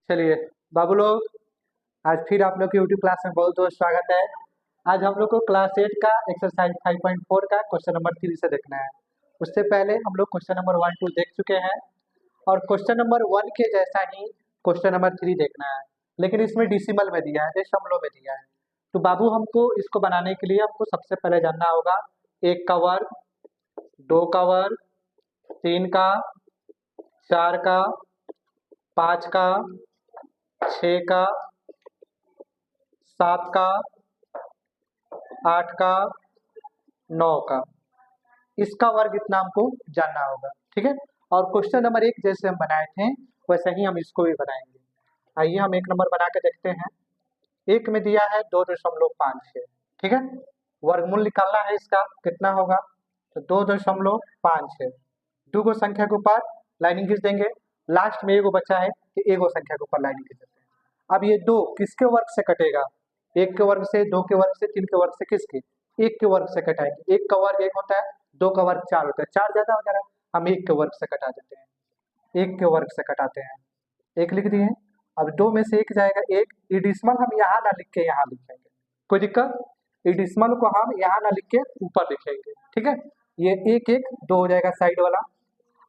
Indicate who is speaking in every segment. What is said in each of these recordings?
Speaker 1: चलिए बाबू लोग, आज फिर आप लोग की यूट्यूब क्लास में बहुत बहुत स्वागत है। आज हम लोग को क्लास 8 का एक्सरसाइज 5.4 का क्वेश्चन नंबर 3 से देखना है। उससे पहले हम लोग क्वेश्चन नंबर 1 2 देख चुके हैं और क्वेश्चन नंबर 1 के जैसा ही क्वेश्चन नंबर 3 देखना है, लेकिन इसमें डिसिमल में दिया है, दशमलव में दिया है। तो बाबू हमको इसको बनाने के लिए हमको सबसे पहले जानना होगा 1 का वर्ग, 2 का वर्ग, 3 का, 4 का, 5 का, 6 का, 7 का, 8 का, 9 का, इसका वर्ग इतना हमको जानना होगा। ठीक है, और क्वेश्चन नंबर 1 जैसे हम बनाए थे वैसे ही हम इसको भी बनाएंगे। आइए हम 1 नंबर बना के देखते हैं। 1 में दिया है 2.56। ठीक है, वर्गमूल निकालना है इसका, कितना होगा तो 2.56। दो गो संख्या के ऊपर लाइनिंग खींच देंगे, लास्ट में एगो बचा है कि एगो संख्या के ऊपर लाइनिंग खींच देते हैं। अब ये 2 किसके वर्ग से कटेगा? 1 के वर्ग से, 2 के वर्ग से, 3 के वर्ग से, किसके? 1 के वर्ग से कटाएंगे। 1 का वर्ग 1 होता है, 2 का वर्ग 4 होता है, 4 ज्यादा हो जा रहा है, हम 1 के वर्ग से कटा देते हैं, 1 के वर्ग से कटाते हैं, 1 लिख दिए। अब 2 में से 1 जाएगा 1, ये डिसिमल हम यहाँ ना लिख के यहाँ लिखेंगे, कोई दिक्कत? ये डिसिमल को हम यहाँ ना लिख के ऊपर लिखेंगे। ठीक है, ये 1 1 2 हो जाएगा साइड वाला।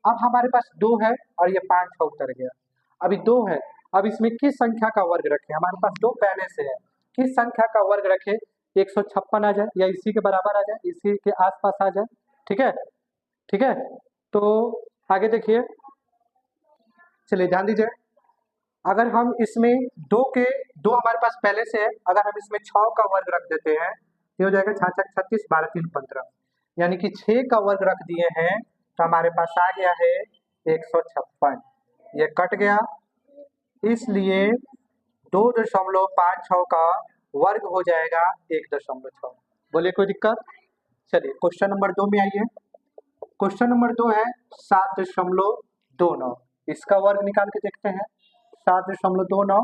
Speaker 1: अब हमारे पास 2 है और ये 5 का उतर गया। अभी 2 है, अब इसमें किस संख्या का वर्ग रखें? हमारे पास 2 पहले से है, किस संख्या का वर्ग रखे? 156 आ जाए या इसी के बराबर आ जाए, इसी के आसपास आ जाए। ठीक है, ठीक है, तो आगे देखिए, चलिए ध्यान दीजिए। अगर हम इसमें 2 के 2 हमारे पास पहले से है, अगर हम इसमें 6 का वर्ग रख देते हैं ये हो जाएगा 6 6 36 12 3 15, यानी कि 6 का वर्ग रख दिए हैं तो हमारे पास आ गया है 156। ये कट गया, इसलिए 2.56 का वर्ग हो जाएगा 1.6। बोलिए कोई दिक्कत? चलिए क्वेश्चन नंबर 2 में आइए। क्वेश्चन नंबर 2 है 7.29, इसका वर्ग निकाल के देखते हैं। 7.29,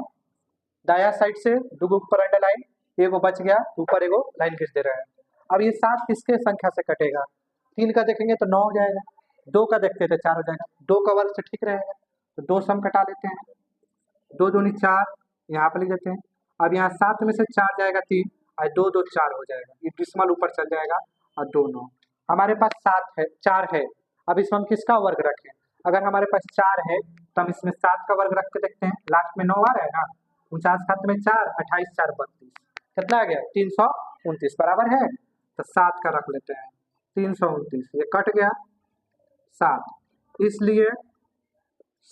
Speaker 1: दाया साइड से दो ऊपर अंडरलाइन, एगो बच गया, ऊपर एगो लाइन खींच दे रहे हैं। अब ये 7 किसके संख्या से कटेगा? 3 का देखेंगे तो 9 हो जाएगा, 2 का देखते थे 4 हो जाएगा, 2 का वर्ग से ठीक रहेगा तो 2 सम कटा लेते हैं, 2 दूनी 4, यहाँ पर लिख देते हैं। अब यहाँ 7 में से 4 जाएगा 3 और 2 2 4 हो जाएगा, ये डिसिमल ऊपर चल जाएगा और 2 9। हमारे पास 7 है, 4 है, अब इसमें हम किसका वर्ग रखें? अगर हमारे पास 4 है तो हम इसमें 7 का वर्ग रख के देखते हैं, लास्ट में 9 आ रहा है ना, 49 खाते में 4, 28 4 32, कितना आ गया? 329 बराबर है, तो 7 का रख लेते हैं, 329, ये कट गया 7, इसलिए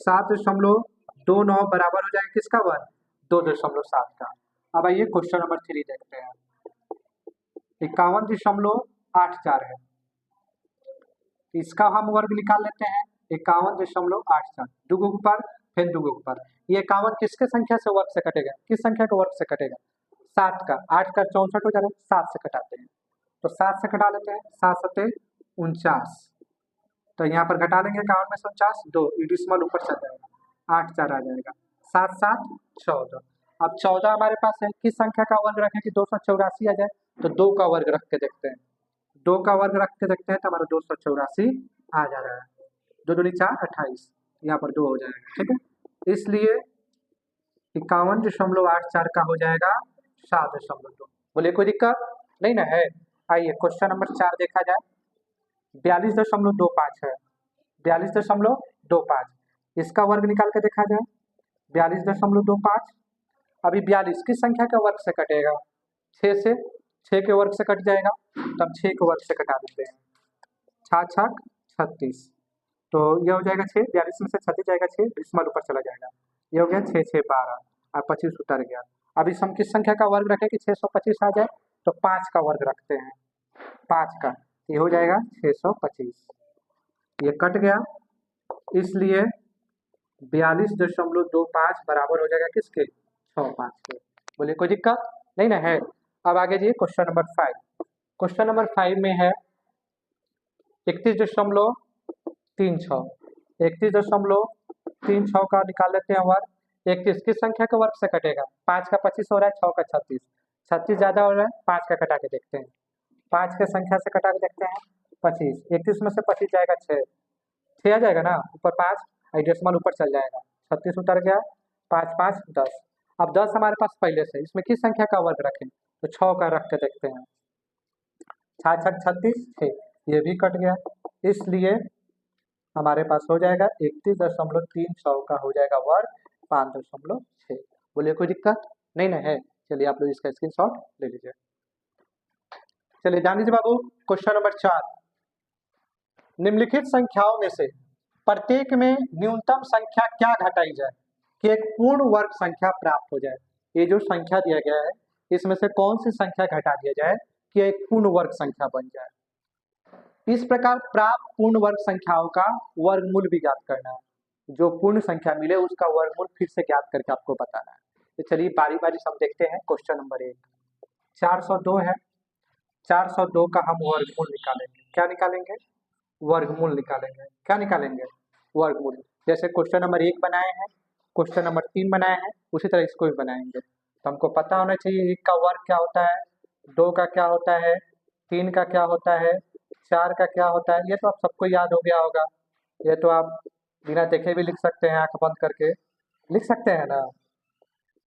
Speaker 1: 7.29 बराबर हो जाएगा किसका वर्ग? 2.7 का। अब आइए क्वेश्चन नंबर 3 देखते हैं। 51.84 है, इसका हम वर्ग निकाल लेते हैं। 51.84, दुगो ऊपर फिर दुगो ऊपर, ये 51 किसके संख्या से वर्ग से कटेगा? किस संख्या के वर्ग से कटेगा? 7 का, 8 का 64 हो जा रहा है, 7 से कटाते हैं, तो 7 से कटा लेते हैं, 7 7 49, तो यहाँ पर घटा लेंगे 51 में से 49, 2 डिसिमल ऊपर चल जाएगा, 8 4 आ जाएगा, 7 7 14। अब 14 हमारे पास है, किस संख्या का वर्ग रखें कि 284 आ जाए? तो 2 का वर्ग रख के देखते हैं, 2 का वर्ग रख के देखते हैं तो हमारा 284 आ जा रहा है, 2 दूनी 4 28, यहाँ पर 2 हो जाएगा। ठीक है, इसलिए 51.84 का हो जाएगा 7.2। बोलिए कोई दिक्कत नहीं ना है? आइए क्वेश्चन नंबर 4 देखा जाए। 42.25 है, 42.25, इसका वर्ग निकाल के देखा जाए। 42.25, अभी 42 किस संख्या के वर्ग से कटेगा? 6 से, 6 के वर्ग से कट जाएगा, तब 6 के वर्ग से कटा देते हैं, 6 6 36, तो ये हो जाएगा 6, 42 में से 36 जाएगा 6, डिसिमल ऊपर चला जाएगा, ये हो गया 6 6 12 और 25 उतर गया। अब इस हम किस संख्या का वर्ग रखें कि 625 आ जाए? तो 5 का वर्ग रखते हैं, 5 का, ये हो जाएगा 625, ये कट गया, इसलिए 42.25 बराबर हो जाएगा किसके? 65 के। बोलिए कोई दिक्कत नहीं ना है? अब आगे जी क्वेश्चन नंबर 5। क्वेश्चन नंबर 5 में है 31.36, 31.36 का निकाल लेते हैं वर्ग। 31 किस संख्या के वर्ग से कटेगा? 5 का 25 हो रहा है, 6 का 36, 36 ज्यादा हो रहा है, 5 का कटा के देखते हैं, 5 के संख्या से कटा के देखते हैं 25, 31 में से 25 जाएगा 6 आ जाएगा ना, ऊपर 5 डेसिमल ऊपर चल जाएगा, 36 उतर गया, 5 5 10। अब 10 हमारे पास पहले से, इसमें किस संख्या का वर्ग रखें, तो 6 का रख के देखते हैं। 6 6 36, 6, ये भी कट गया, इसलिए हमारे पास हो जाएगा 31.36 का हो जाएगा वर्ग 5.6। बोलिए कोई दिक्कत नहीं ना है। चलिए आप लोग इसका स्क्रीनशॉट ले लीजिए। चलिए जान लीजिए बाबू, क्वेश्चन नंबर 4, निम्नलिखित संख्याओं में से प्रत्येक में न्यूनतम संख्या क्या घटाई जाए कि एक पूर्ण वर्ग संख्या प्राप्त हो जाए। ये जो संख्या दिया गया है इसमें से कौन सी संख्या घटा दिया जाए कि एक पूर्ण वर्ग संख्या बन जाए। इस प्रकार प्राप्त पूर्ण वर्ग संख्याओं का वर्गमूल भी ज्ञात करना है। जो पूर्ण संख्या मिले उसका वर्गमूल फिर से ज्ञात करके आपको बताना है। तो चलिए बारी बारी से हम देखते हैं। क्वेश्चन नंबर 1, 402 है। 402 का हम वर्गमूल निकालेंगे। क्या निकालेंगे? वर्गमूल निकालेंगे। क्या निकालेंगे? वर्गमूल। जैसे क्वेश्चन नंबर 1 बनाए हैं, क्वेश्चन नंबर 3 बनाए हैं, उसी तरह इसको भी बनाएंगे। तो हमको पता होना चाहिए 1 का वर्ग क्या होता है, 2 का क्या होता है, 3 का क्या होता है, 4 का क्या होता है। ये तो आप सबको याद हो गया होगा। ये तो आप बिना देखे भी लिख सकते हैं, आंख बंद करके लिख सकते हैं ना।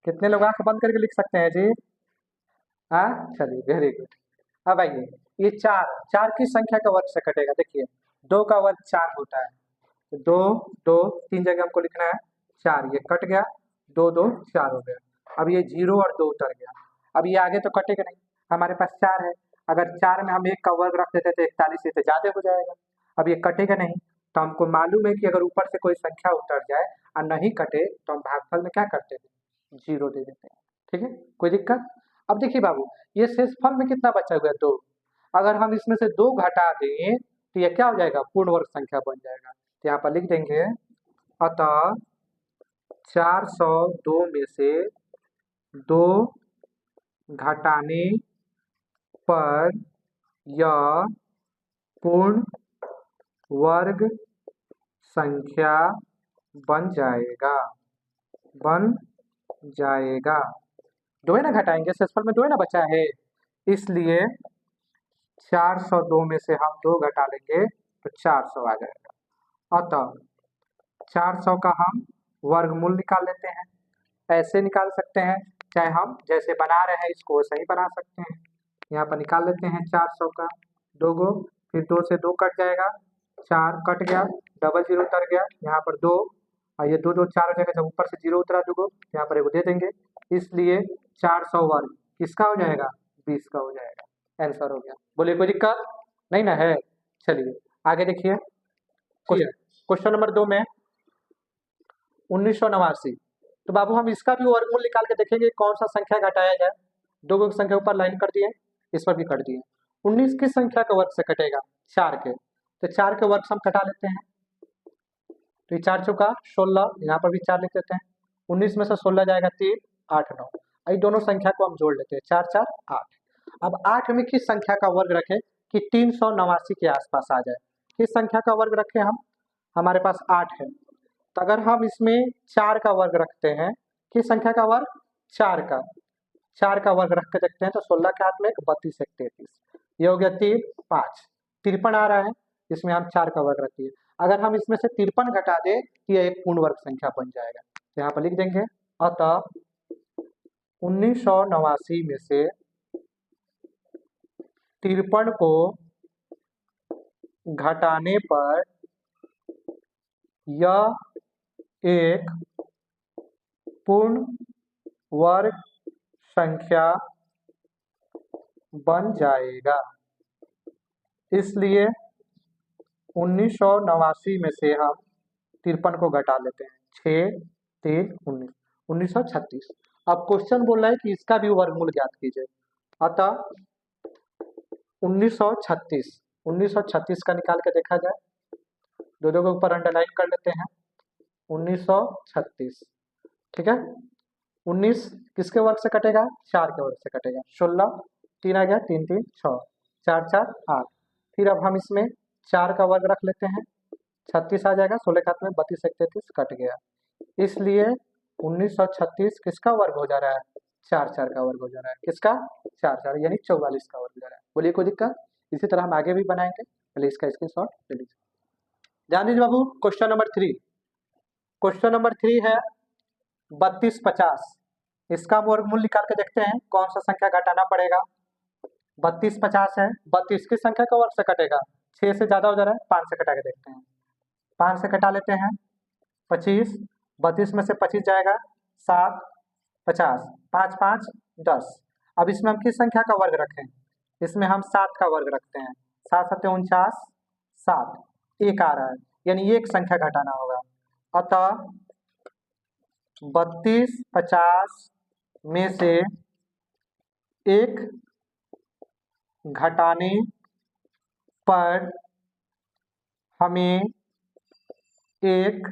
Speaker 1: कितने लोग आंख बंद करके लिख सकते हैं जी? हाँ, चलिए वेरी गुड। अब आइए, ये 4 4 किस संख्या का वर्ग से कटेगा? देखिए 2 का वर्ग 4 होता है, तो 2 2 3 जगह हमको लिखना है 4, ये कट गया, 2 2 4 हो गया। अब ये 0 और 2 उतर गया। अब ये आगे तो कटेगा नहीं, हमारे पास 4 है। अगर 4 में हम 1 का वर्ग रख देते तो 41 से ज्यादा हो जाएगा। अब ये कटेगा नहीं, तो हमको मालूम है कि अगर ऊपर से कोई संख्या उतर जाए और नहीं कटे तो हम भागफल में क्या करते हैं? 0 दे देते हैं। ठीक है, कोई दिक्कत? अब देखिए बाबू, ये शेषफल में कितना बचा हुआ है? 2। अगर हम इसमें से 2 घटा दें तो ये क्या हो जाएगा? पूर्ण वर्ग संख्या बन जाएगा। तो यहाँ पर लिख देंगे, अतः 402 में से 2 घटाने पर यह पूर्ण वर्ग संख्या बन जाएगा। बन जाएगा। 2 है ना घटाएंगे, शेषफल में 2 है ना बचा है, इसलिए 402 में से हम 2 घटा लेंगे तो 400 आ जाएगा। अतः 400 का हम वर्गमूल निकाल लेते हैं। ऐसे निकाल सकते हैं, चाहे हम जैसे बना रहे हैं इसको वैसे ही बना सकते हैं। यहाँ पर निकाल लेते हैं 400 का 2 गो, फिर 2 से 2 कट जाएगा, 4 कट गया, डबल 0 उतर गया, यहाँ पर 2, और ये 2 2 4 हो जाएगा। जब ऊपर से 0 उतरा 2 गो, यहाँ पर एगो दे देंगे, इसलिए 400 वर्ग किसका हो जाएगा? 20 का हो जाएगा। आंसर हो गया। बोलिए कोई दिक्कत नहीं ना है। चलिए आगे देखिए, क्वेश्चन नंबर 2 में 1989। तो बाबू हम इसका भी वर्गमूल निकाल के देखेंगे कौन सा संख्या घटाया जाए। 2 गो संख्या ऊपर लाइन कर दिए, इस पर भी कर दिए। 19 किस संख्या के वर्ग से कटेगा? 4 के। तो 4 के वर्ग से हम घटा लेते हैं, तो ये 4 चौका 16, यहाँ पर भी 4 लिख देते हैं। 19 में से 16 जाएगा 3 8 9, ये दोनों संख्या को हम जोड़ लेते हैं, 4 4 8। अब 8 में किस संख्या का वर्ग रखें कि 389 के आसपास आ जाए? किस संख्या का वर्ग रखें हम? हमारे पास 8 है, तो अगर हम इसमें 4 का वर्ग रखते हैं, किस संख्या का वर्ग? 4 का वर्ग रख के देखते हैं, तो 16 के हाथ में 32 1 33, ये हो गया 3 5, 53 आ रहा है। इसमें हम 4 का वर्ग रखिए। अगर हम इसमें से 53 घटा दें तो ये एक पूर्ण वर्ग संख्या बन जाएगा। तो यहाँ पर लिख देंगे, अतः 1989 में से 53 को घटाने पर यह एक पूर्ण वर्ग संख्या बन जाएगा। इसलिए 1989 में से हम 53 को घटा लेते हैं, 6 3 19, 1936। अब क्वेश्चन बोल रहा है कि इसका भी वर्गमूल ज्ञात कीजिए। अतः 1936 का निकाल के देखा जाए, 2 2 के ऊपर अंडरलाइन कर लेते हैं, 1936। ठीक है, 19 किसके वर्ग से कटेगा? 4 के वर्ग से कटेगा। 16 3 आ गया, 3 3 6, 4 4 8। फिर अब हम इसमें 4 का वर्ग रख लेते हैं, 36 आ जाएगा, 16 के हाथ में 32 1 33 कट गया। इसलिए 1936 किसका वर्ग हो जा रहा है? 4 4 का वर्ग हो जा रहा है। किसका? 4 4, यानी 44 का वर्ग हो जा रहा है। बोलिए कोई दिक्कत? इसी तरह हम आगे भी बनाएंगे, पहले इसका स्क्रीनशॉट ले लीजिए। ध्यान दीजिए बाबू, क्वेश्चन नंबर 3। क्वेश्चन नंबर 3 है, 32 50, इसका वर्गमूल निकाल के देखते हैं कौन सा संख्या घटाना पड़ेगा। 32 50 है, 32 की संख्या का वर्ग से कटेगा, 6 से ज्यादा हो जा रहा है, 5 से कटा के देखते हैं। 5 से कटा लेते हैं, 25, 32 में से 25 जाएगा, 7 50, 5 5 10। अब इसमें हम किस संख्या का वर्ग रखें, इसमें हम 7 का वर्ग रखते हैं। 7 7 49, 7 एक आ रहा है, यानी एक संख्या घटाना होगा। अतः 32 50 में से एक घटाने पर हमें एक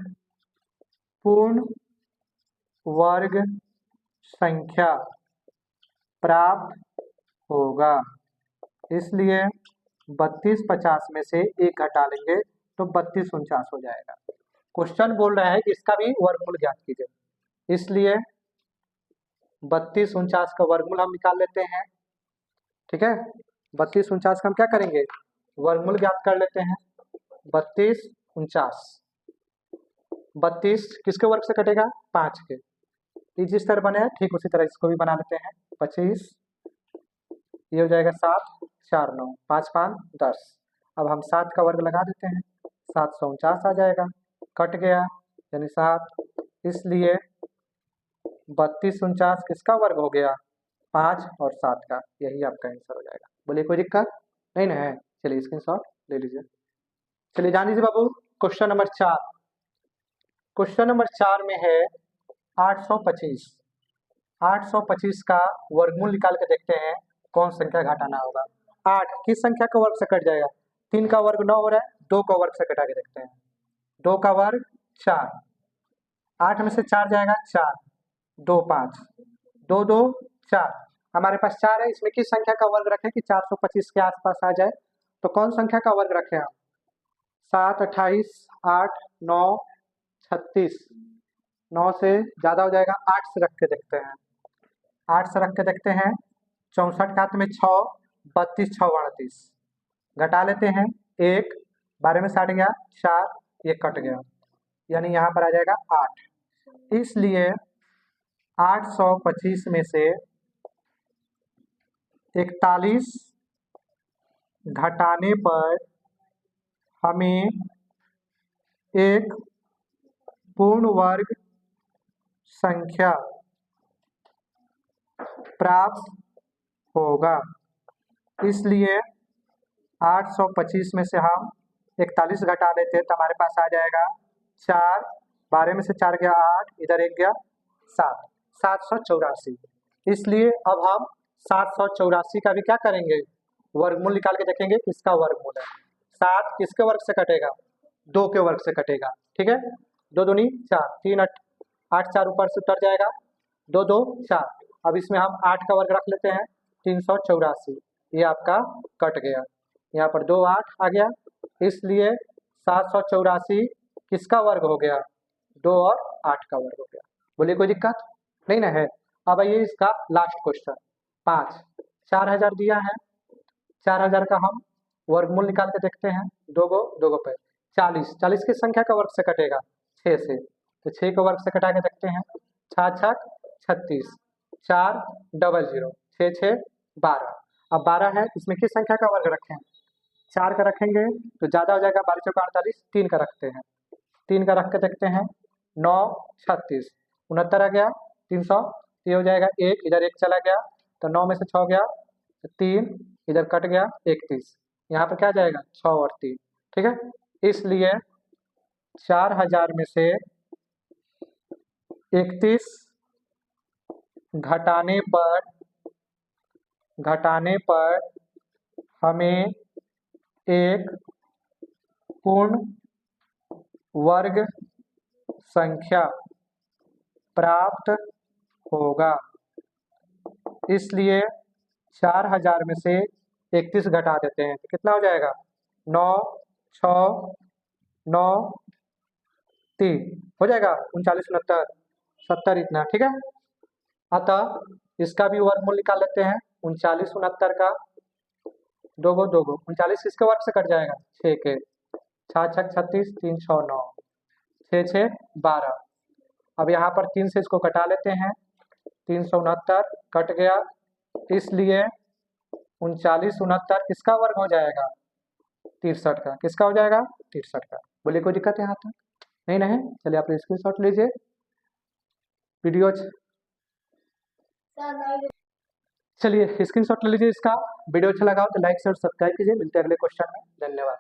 Speaker 1: पूर्ण वर्ग संख्या प्राप्त होगा। इसलिए 32 50 में से एक घटा लेंगे तो 32 49 हो जाएगा। क्वेश्चन बोल रहा है कि इसका भी वर्गमूल ज्ञात कीजिए, इसलिए 32 49 का वर्गमूल हम निकाल लेते हैं। ठीक है, 32 49 का हम क्या करेंगे, वर्गमूल ज्ञात कर लेते हैं। 32 49, 32 किसके वर्ग से कटेगा, 5 के। ये जिस तरह बने हैं ठीक उसी तरह इसको भी बना लेते हैं। 25, ये हो जाएगा 7 4 9, 5 5 10। अब हम 7 का वर्ग लगा देते हैं, 749 आ जाएगा, कट गया यानी 7। इसलिए 32 49 किसका वर्ग हो गया, 5 और 7 का। यही आपका आंसर हो जाएगा। बोलिए कोई दिक्कत नहीं ना है, चलिए स्क्रीनशॉट ले लीजिए। चलिए जान लीजिए बाबू, क्वेश्चन नंबर 4। क्वेश्चन नंबर 4 में है 825। 825 का वर्गमूल निकाल के देखते हैं कौन संख्या घटाना होगा। 8 किस संख्या का वर्ग से कट जाएगा, 3 का वर्ग 9 हो रहा है, 2 का वर्ग से कटा के देखते हैं। 2 का वर्ग 4, 8 में से 4 जाएगा 4, 2 5, 2 2 4। हमारे पास 4 है, इसमें किस संख्या का वर्ग रखें कि 425 के आसपास आ जाए, तो कौन संख्या का वर्ग रखें हम। 7 28 8 9 36, 9 से ज्यादा हो जाएगा, 8 से रख के देखते हैं। 8 से रख के देखते हैं, 64 का हाथ में 6, 32 6 38, घटा लेते हैं 1, 12 में 60 गया 4, ये कट गया, यानी यहाँ पर आ जाएगा 8। इसलिए 825 में से 41 घटाने पर हमें एक पूर्ण वर्ग संख्या प्राप्त होगा। इसलिए 825 में से हम 41 घटा लेते हैं तो हमारे पास आ जाएगा 4, 12 में से 4 गया 8, इधर 1 गया 7, 784। इसलिए अब हम 784 का भी क्या करेंगे, वर्गमूल निकाल के देखेंगे किसका वर्गमूल है। 7 किसके वर्ग से कटेगा, 2 के वर्ग से कटेगा। ठीक है, 2 दूनी 4, 3 8 4 ऊपर से उतर जाएगा, 2 2 4। अब इसमें हम 8 का वर्ग रख लेते हैं, 384, ये आपका कट गया, यहाँ पर 2 8 आ गया। इसलिए 784 किसका वर्ग हो गया, 2 और 8 का वर्ग हो गया। बोलिए कोई दिक्कत नहीं ना है। अब आइए इसका लास्ट क्वेश्चन 5। 4000 दिया है, 4000 का हम वर्गमूल निकाल के देखते हैं। 2 गो पे 40, 40 की संख्या का वर्ग से कटेगा 6 से, तो 6 का वर्ग से कटा के देखते हैं। 6 6 36, 4 0 0, 6 6 12। अब 12 है, इसमें किस संख्या का वर्ग रखें, 4 का रखेंगे तो ज्यादा हो जाएगा, 12 चौका 48, 3 का रखते हैं। 3 का रख के देखते हैं, 9 36, 69 आ गया, 300, ये हो जाएगा 1, इधर 1 चला गया तो 9 में से 6 गया 3, इधर कट गया 31, यहाँ पर क्या जाएगा 6 और 3। ठीक है, इसलिए 4000 में से 31 घटाने पर हमें एक पूर्ण वर्ग संख्या प्राप्त होगा। इसलिए 4000 में से 31 घटा देते हैं तो कितना हो जाएगा, 9 6 9 3 हो जाएगा, 39 69 70 इतना। ठीक है, अतः इसका भी वर्गमूल निकाल लेते हैं। 39 69 का 2 गो 39 किसके वर्ग से कट जाएगा, 6 के। 6 6 36, 3 6 9, 6 6 12, अब यहाँ पर 3 से इसको कटा लेते हैं, 369 कट गया, इसलिए 39 69 किसका वर्ग हो जाएगा? 63 का। किसका हो जाएगा? 63 का। बोलिए कोई दिक्कत है यहाँ तक? नहीं नहीं, चलिए आप स्क्रीनशॉट लीजिए। वीडियो चलिए स्क्रीनशॉट ले लीजिए इसका। वीडियो अच्छा लगा हो तो लाइक शेयर सब्सक्राइब कीजिए। मिलते हैं अगले क्वेश्चन में। धन्यवाद।